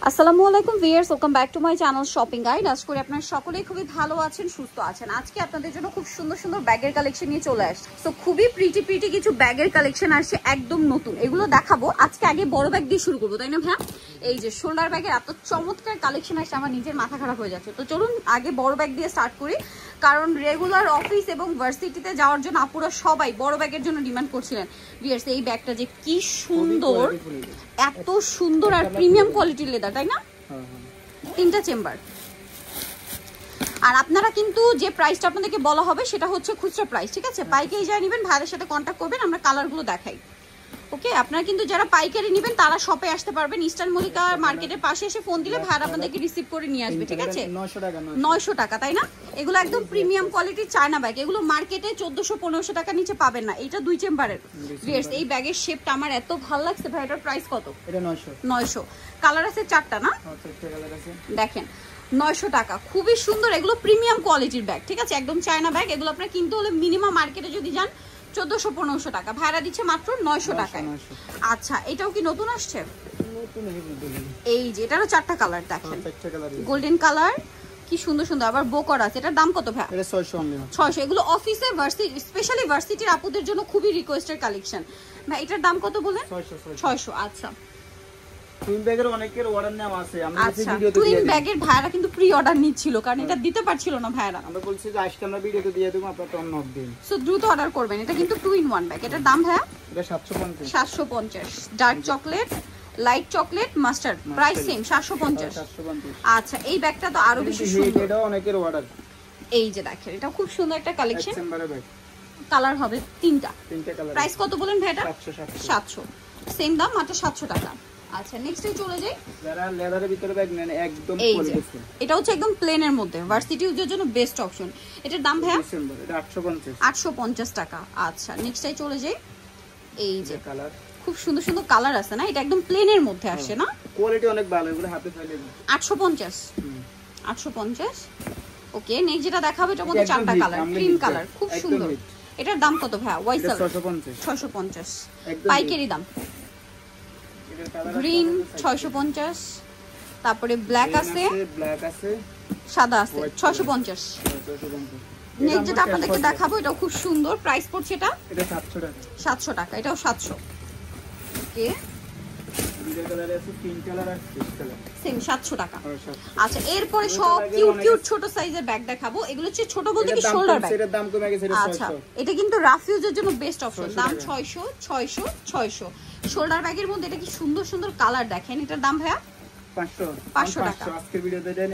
আসসালামু আলাইকুম viewers, welcome back to my channel shopping guide. আশা করি আপনারা সকলেই খুবই ভালো আছেন, সুস্থ আছেন। আজকে আপনাদের জন্য খুব সুন্দর সুন্দর ব্যাগের কালেকশন নিয়ে চলে আসছে। তো খুবই প্রিটি কিছু ব্যাগের কালেকশন আসছে, একদম নতুন, এগুলো দেখাবো। আজকে আগে বড় ব্যাগ দিয়ে শুরু করবো, তাই না ভাইয়া? এই যে শোল্ডার ব্যাগের এত চমৎকার কালেকশন আসছে, আমার নিজের মাথা খারাপ হয়ে যাচ্ছে। তো চলুন আগে বড় ব্যাগ দিয়ে স্টার্ট করি, কারণ রেগুলার অফিস এবং ভার্সিটিতে যাওয়ার জন্য আপুরা সবাই বড় ব্যাগের জন্য ডিমান্ড করছিলেন। ভিউয়ার্স, এই ব্যাগটা যে কি সুন্দর, এত সুন্দর আর প্রিমিয়াম কোয়ালিটির লেদার, তাই না? তিনটা চেম্বার। আর আপনারা কিন্তু যে প্রাইসটা আপনাদেরকে বলা হবে সেটা হচ্ছে খুচরা প্রাইস, ঠিক আছে? পাইকারি যারা নেবেন ভাইদের সাথে কন্ট্যাক্ট করবেন, আমরা কালারগুলো দেখাই। ওকে, আপনারা কিন্তু যারা পাইকারি নেবেন তারা শপে আসতে পারবেন। ইস্টার্ন মল্লিকা মার্কেটের পাশে এসে ফোন দিলে ভাইরা আপনাদেরকে রিসিভ করে নিয়ে আসবে, ঠিক আছে? 900 টাকা, তাই না? এগুলো একদম প্রিমিয়াম কোয়ালিটির চায়না ব্যাগ। এগুলো মার্কেটে 1400-1500 টাকার নিচে পাবেন না। এটা 2 চেম্বারের। এই ব্যাগের শেপটা আমার এত ভালো লাগছে ভাই। এটার প্রাইস কত? এটা 900। কালার আছে 4টা না? দেখেন 900 টাকা, খুবই সুন্দর। এগুলো প্রিমিয়াম কোয়ালিটির ব্যাগ, ঠিক আছে? একদম চায়না ব্যাগ। এগুলো আপনারা কিনতে হলে মিনিমাম মার্কেটে যদি যান 1400-1500 টাকা, ভাড়া দিচ্ছে মাত্র 900 টাকায়। আচ্ছা, এটাও কি নতুন আসছে? এই যে এটারও 4টা কালার দেখেন, গোল্ডেন কালার, কি সুন্দর সুন্দর। আবার বোকর আছে। এটার দাম কত ভাই? এটা 600। এগুলো অফিসে ভার্সিটি, স্পেশালি ভার্সিটির আপুদের জন্য খুবই রিকোয়েস্টেড কালেকশন। ভাই এটার দাম কত বলেন? 600। আচ্ছা, টুইন ব্যাগের অনেকের অর্ডার নেওয়া আছে। আমরা এই ভিডিওতে টুইন ব্যাগের ভাইরা কিন্তু প্রি অর্ডার নিচ্ছিল, কারণ এটা দিতে পারছিল না ভাইরা। আমরা বলছি যে আজকে আমরা ভিডিওতে দিয়ে দেব, আপনারা টন নক দিন। সো দ্রুত অর্ডার করবেন। এটা কিন্তু 2 in 1 ব্যাগ। এটার দাম ভাইয়া? এটা 750। 750। Dark chocolate, light chocolate, mustard, price same 750। আচ্ছা, এই ব্যাগটা তো আরো বেশি সুন্দর। এটা অনেকের অর্ডার। এই যে দেখেন, এটা খুব সুন্দর একটা কালেকশন। চেম্বারের ব্যাগ, কালার হবে 3টা। কালার। প্রাইস কত বলেন ভাই এটা? 700। সেম দাম, মাত্র 700 টাকা। আচ্ছা, নেক্সটে চলে যাই। যারা লেদারের ভিতরে ব্যাগ নেন একদম কোয়ালিটি। এটা হচ্ছে একদম প্লেনের মধ্যে, ভার্সিটি ইউজের জন্য বেস্ট অপশন। এটার দাম ভাইয়া? এটা 850। 850 টাকা। আচ্ছা, নেক্সটে চলে যাই। এই যে কালার, খুব সুন্দর সুন্দর কালার আছে না? এটা একদম প্লেনের মধ্যে আসে না? কোয়ালিটি অনেক ভালো, এগুলো হাতে ফেলে 850। 850। ওকে, নেক্সট যেটা দেখাবো এটার মধ্যে 4টা কালার, ক্রিম কালার, খুব সুন্দর। এটার দাম কত ভাইয়া? ওয়াইসেল 650। পাইকারি দাম। গ্রিন 650, তারপরে ব্ল্যাক আছে, সাদা আছে 650। নেক্সট যেটা আপনাদেরকে দেখাবো এটাও খুব সুন্দর। প্রাইস পড়ছে এটা 700 টাকা। এটাও 700। ওকে, সেম 700 টাকা। আচ্ছা, এরপরে সব কিউট ছোট সাইজের ব্যাগ দেখাবো। এগুলো হচ্ছে ছোট বলতে কি শোল্ডার ব্যাগ। এটার দাম কমে গেছে, এটা 600। আচ্ছা, এটা কিন্তু রাফ ইউজের জন্য বেস্ট অপশন। দাম 600। শোল্ডার ব্যাগের মধ্যে এটা কি সুন্দর সুন্দর কালার দেখেন। এটার দাম ভাইয়া 500 টাকা। আজকের ভিডিওতে দেন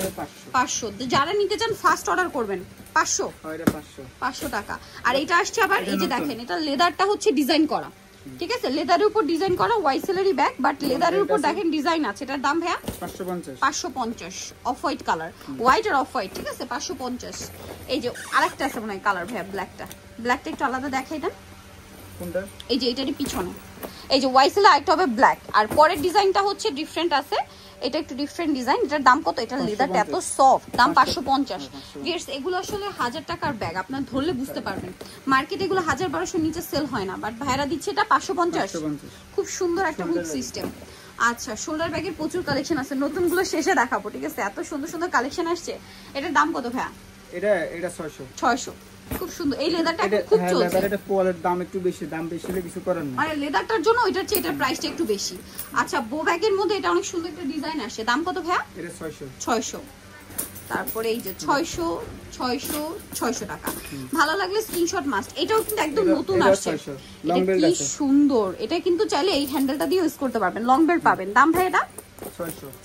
500। যারা নিতে চান ফার্স্ট অর্ডার করবেন। 500 টাকা। আর এটা আসছে আবার, এই যে দেখেন, এটা লেদারটা হচ্ছে ডিজাইন করা, ঠিক আছে? লেদারের উপর ডিজাইন করা ওয়াইসেলেরই ব্যাগ, বাট লেদারের উপর দেখেন ডিজাইন আছে। এটার দাম ভাইয়া 550। অফ হোয়াইট কালার, হোয়াইট আর অফ হোয়াইট, ঠিক আছে? 550। এই যে আরেকটা আছে মনে হয় কালার ভাইয়া, ব্ল্যাকটা একটু আলাদা দেখাই দেন। কোনটা? এই যে এটারই পিছনে, এই যে ওয়াইসেলে আরেকটা হবে ব্ল্যাক, আর পরের ডিজাইনটা হচ্ছে ডিফারেন্ট আছে। এটা একটু ডিফারেন্ট ডিজাইন। এটার দাম কত? এটা লেদারটা এত সফট, দাম 550। ভিউয়ার্স, এগুলো আসলে 1000 টাকার ব্যাগ, আপনারা ধরলে বুঝতে পারবেন। মার্কেটে এগুলো 1000-1200 নিচে সেল হয় না, বাট ভাইরা দিচ্ছে এটা 550। খুব সুন্দর একটা হুক সিস্টেম। আচ্ছা, শোল্ডার ব্যাগের প্রচুর কালেকশন আছে, নতুনগুলো শেষে দেখাবো, ঠিক আছে? এত সুন্দর সুন্দর কালেকশন আসছে। এটার দাম কত ভাইয়া? এটা 600। খুব সুন্দর। এই লেদারটা খুব চলছে। লেদারের কোয়ালিটির দাম একটু বেশি, দাম বেশি হলে কিছু করার নেই। মানে লেদারটার জন্য ওইটার চেয়ে এটার প্রাইসটা একটু বেশি। আচ্ছা, বো ব্যাগের মধ্যে এটা অনেক সুন্দর একটা ডিজাইন আসে। দাম কত ভাইয়া? এটা 600। তারপরে এই যে 600 টাকা। ভালো লাগলে স্ক্রিনশট মাস্ট। এটাও কিন্তু একদম নতুন আসছে, কি সুন্দর। এটা কিন্তু চাইলে এই হ্যান্ডেলটা দিয়ে ইউজ করতে পারবেন, লং বেল্ট পাবেন। দাম ভাই এটা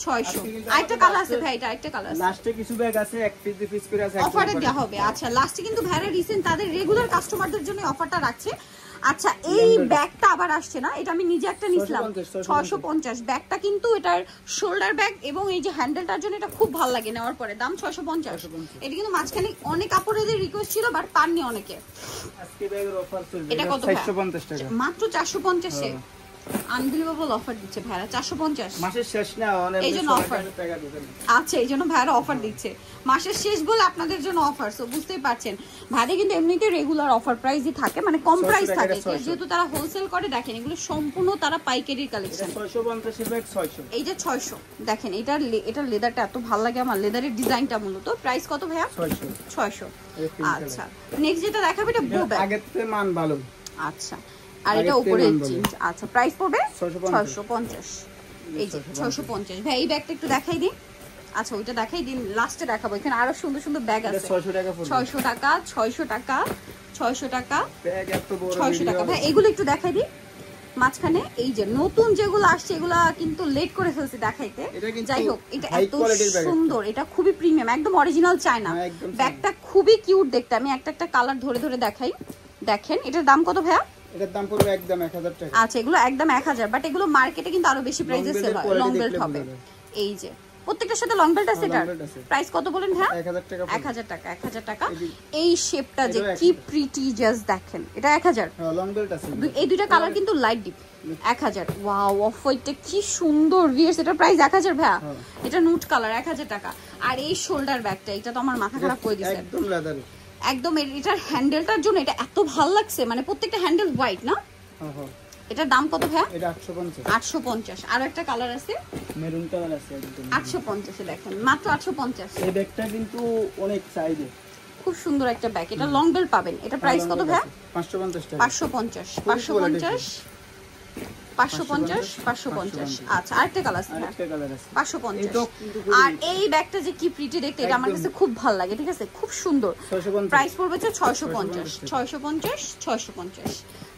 600। আরেকটা কালার আছে ভাই, এটা আরেকটা কালার আছে। লাস্টে কিছু ব্যাগ আছে 1 পিস 2 পিস করে আছে, অফারে দেওয়া হবে। আচ্ছা, লাস্টে কিন্তু ভাইরা রিসেন্ট তাদের রেগুলার কাস্টমারদের জন্য অফারটা রাখছে। আচ্ছা, এই ব্যাগটা আবার আসছে না? এটা আমি নিজে একটা নিছিলাম 650। ব্যাগটা কিন্তু এটার শোল্ডার ব্যাগ এবং এই যে হ্যান্ডেলটার জন্য এটা খুব ভালো লাগে নেওয়ার পরে। দাম 650। এটা কিন্তু মাঝখানে অনেক কাপড়ের রিকোয়েস্ট ছিল, বাট পাননি অনেকে। আজকে ব্যাগের অফার চলছে। এটা কত? 450 টাকা। মাত্র 450 এ। আনবিলিভেবল অফার দিচ্ছে ভাইরা 450 মাসের শেষ না অনেক এই জন্য অফার। আচ্ছা এই জন্য ভাইরা অফার দিচ্ছে মাসের শেষ বলে আপনাদের জন্য অফার। সো বুঝতেই পারছেন ভাইরা কিন্তু এমনিতে রেগুলার অফার প্রাইসই থাকে, মানে কম প্রাইস থাকে, যেহেতু তারা হোলসেল করে। দেখেন এগুলো সম্পূর্ণ তারা পাইকারির কালেকশন। 650 এর 600, এই যে 600 দেখেন, এটার লেদারটা এত ভালো লাগে আমার, লেদারের ডিজাইনটা মূলত। প্রাইস কত ভাইয়া? 600। আচ্ছা নেক্সট যেটা দেখাবো এটা ব্লু ব্যাগ, আগের থেকে মান ভালো। আচ্ছা আর এটা উপরে জিন্স। আচ্ছা প্রাইস পড়বে 650। এই যে 650 ভাই। এই ব্যাগটা একটু দেখাই দিন। আচ্ছা ওইটা দেখাই দিন, লাস্টে দেখাবো। এখানে আরো সুন্দর সুন্দর ব্যাগ আছে। 600 টাকা পড়বে। 600 টাকা 600 টাকা 600 টাকা ব্যাগ এত বড় 600 টাকা ভাই। এগুলো একটু দেখাই দিই মাঝখানে। এই যে নতুন যেগুলো আসছে এগুলা কিন্তু লেট করে ফেলছি দেখাইতে। যাই হোক এটা এত সুন্দর, এটা খুবই প্রিমিয়াম, একদম অরিজিনাল চায়না। ব্যাগটা খুবই কিউট দেখতে। আমি একটা একটা কালার ধরে ধরে দেখাই। দেখেন এটার দাম কত ভাইয়া? এটার দাম পড়বে একদম 1000 টাকা। আচ্ছা এগুলো একদম 1000, বাট এগুলো মার্কেটে কিন্তু আরো বেশি প্রাইসে সেল হয়। লং বেল্ট হবে। এই যে প্রত্যেকটার সাথে লং বেল্ট আছে। এটার প্রাইস কত বলেন ভাই? 1000 টাকা। 1000 টাকা 1000 টাকা। এই শেপটা যে কি প্রিটি, জাস্ট দেখেন। এটা 1000। হ্যাঁ লং বেল্ট আছে। এই দুইটা কালার কিন্তু লাইট ডিপ। 1000। ওয়াও অফ হোয়াইটটা কি সুন্দর ভিউয়ার্স। এটা প্রাইস 1000 ভাই। এটা নুট কালার 1000 টাকা। আর এই শোল্ডার ব্যাগটা, এটা তো আমার মাথা খারাপ করে দিয়েছে একদম লেদার। একদম। এটার হ্যান্ডেলটার জন্য এটা এত ভালো লাগছে, মানে প্রত্যেকটা হ্যান্ডেল হোয়াইট না? হ্যাঁ। এটার দাম কত ভাই? এটা 850। 850। আর একটা কালার আছে মেরুন কালার আছে একদম 850 এ। দেখেন মাত্র 850। এই ব্যাগটা কিন্তু অনেক চাহিদা, খুব সুন্দর একটা ব্যাগ। এটা লং বেল্ট পাবেন। এটা প্রাইস কত ভাই? 550 টাকা। 550 550 550 550। আচ্ছা আরেকটা কালার আছে। 550। আর এই ব্যাগটা যে কি প্রিটি দেখতে, এটা আমার কাছে খুব ভালো লাগে। ঠিক আছে খুব সুন্দর। প্রাইস পড়বে 650 650 650।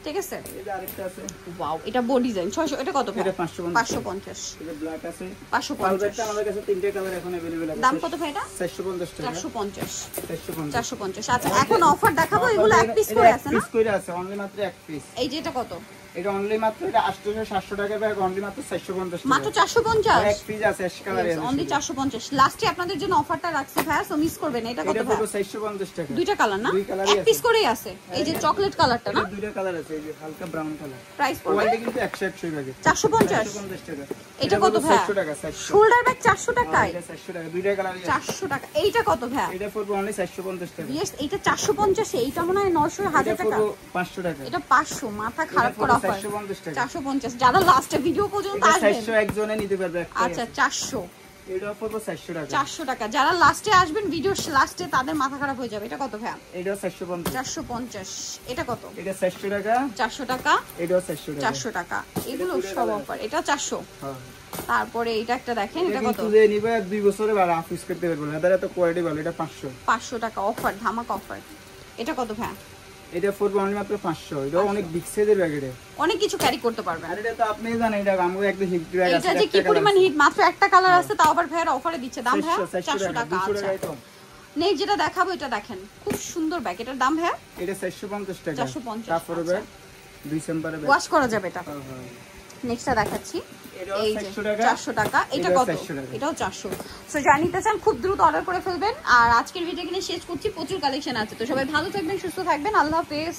ঠিক আছে। এটা আরেকটা আছে। ওয়াও এটা বডি ডিজাইন 600। এটা কত ভাই? এটা 550। এটা ব্ল্যাক আছে 550। আমাদের কাছে তিনটে কালার এখন अवेलेबल আছে। দাম কত ভাই এটা? 450 টাকা। 450। আচ্ছা এখন অফার দেখাবো। এগুলো এক পিস করে আছে না? পিস করে আছে, অনলি মাত্র এক পিস। এই যে এটা কত? এটা অনলি মাত্র এটা 8700 টাকা ব্যাগ, অনলি মাত্র 450 টাকা। মাত্র 450। এক পিস আছে এশ কালারে অনলি 450। লাস্টে আপনাদের জন্য অফারটা রাখছি ভাই, সো মিস করবেন। এটা কত ভাই? এটা 450 টাকা। দুইটা কালার না? এক পিস করেই আছে। এই যে চকলেট কালারটা না? দুইটা কালার আছে, এই যে হালকা ব্রাউন কালার। প্রাইস পড়বে কোয়ালিটি কিন্তু 100 ব্যাগে 450 টাকা। এটা কত ভাই? 400 টাকা। শোল্ডার ব্যাগ 400 টাকায়? এটা 400 টাকা। দুইটা কালার 400 টাকা। এইটা কত ভাই? এটা পড়বে অনলি 450 টাকা। ইয়েস এটা 450 এ। এইটা মনে হয় 900 1000 টাকা। এটা 500 টাকা। এটা 500। মাথা খারাপ করা অফার। 450 টাকা। 450। যারা লাস্টে ভিডিও পর্যন্ত আসবেন 400 একজনে নিতে পারবে একটা। আচ্ছা 400। এটা পড়বে 400 টাকা। 400 টাকা। যারা লাস্টে আসবেন ভিডিও লাস্টে, তাদের মাথা খারাপ হয়ে যাবে। এটা কত ভাই? এটা 450। 450। এটা কত? এটা 400 টাকা। 400 টাকা। এটাও 400 টাকা। 400 টাকা। এগুলো সব অফার। এটা 400। হ্যাঁ। তারপরে এটা একটা দেখেন। এটা কত? কিন্তু যে নিবে 2 বছরে আর হাফ ইউজ করতে পারবে না। এটার তো কোয়ালিটি ভালো। এটা 500। 500 টাকা অফার, ধামাকা অফার। এটা কত ভাই? এটা পড়বে অনলি মাত্র 500। এটা অনেক বিগ সাইজের ব্যাগ। এটা অনেক কিছু ক্যারি করতে পারবেন। আর এটা তো আপনিই জানেন, এটা আমগো একদম হিট ব্যাগ আছে। এটা যে কি পরিমাণ হিট, মাত্র একটা কালার আছে, তাও আবার ভাইয়ের অফারে দিচ্ছে। দাম ভাই 400 টাকা। আচ্ছা নেক্সট যেটা দেখাবো এটা দেখেন, খুব সুন্দর ব্যাগ। এটার দাম ভাই? এটা 450 টাকা। 450। তারপরে ব্যাগ 2 চেম্বারে ব্যাগ ওয়াশ করা যাবে এটা। নেক্সটটা দেখাচ্ছি। এই যে 400 টাকা। এটা কত? এটাও 400। সো জানিতে চান খুব দ্রুত অর্ডার করে ফেলবেন। আর আজকের ভিডিও কিনে শেষ করছি, প্রচুর কালেকশন আছে। তো সবাই ভালো থাকবেন, সুস্থ থাকবেন। আল্লাহ হাফেজ।